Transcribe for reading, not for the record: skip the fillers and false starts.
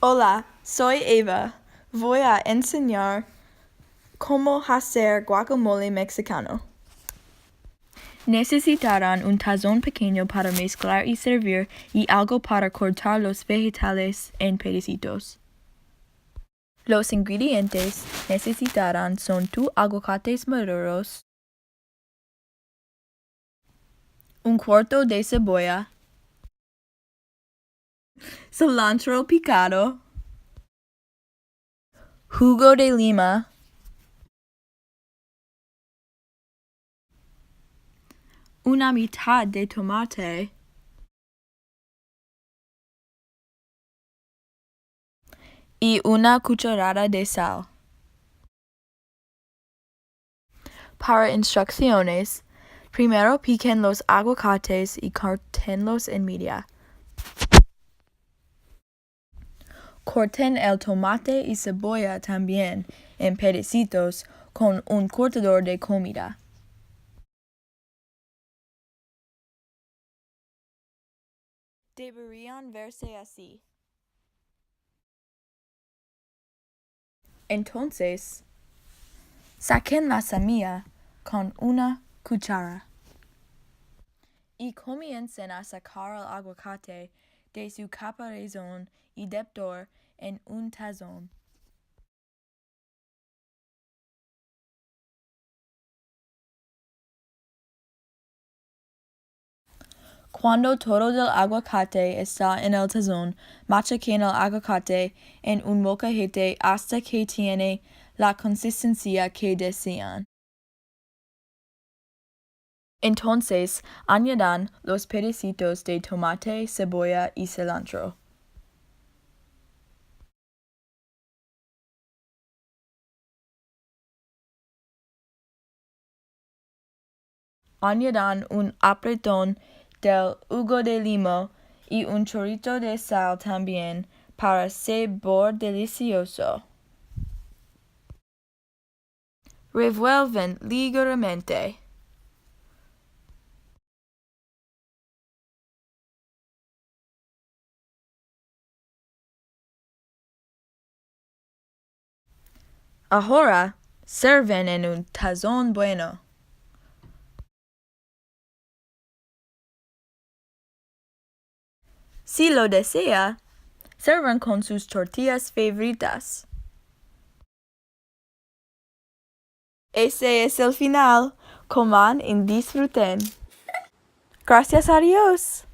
Hola, soy Eva. Voy a enseñar cómo hacer guacamole mexicano. Necesitarán un tazón pequeño para mezclar y servir y algo para cortar los vegetales en pedacitos. Los ingredientes necesitarán son tus aguacates maduros, un cuarto de cebolla, cilantro picado, jugo de lima, una mitad de tomate y una cucharada de sal. Para instrucciones, primero piquen los aguacates y córtenlos en media. Corten el tomate y cebolla también en pedacitos con un cortador de comida. Deberían verse así. Entonces, saquen la semilla con una cuchara y comiencen a sacar el aguacate de su caparazón y dentro en un tazón. Cuando todo el aguacate está en el tazón, machaquen el aguacate en un molcajete hasta que tiene la consistencia que desean. Entonces, añadan los pedacitos de tomate, cebolla y cilantro. Añadan un apretón del jugo de lima y un chorrito de sal también para sabor delicioso. Revuelven ligeramente. Ahora, sirven en un tazón bueno. Si lo desea, sirvan con sus tortillas favoritas. Ese es el final. Coman y disfruten. Gracias a Dios.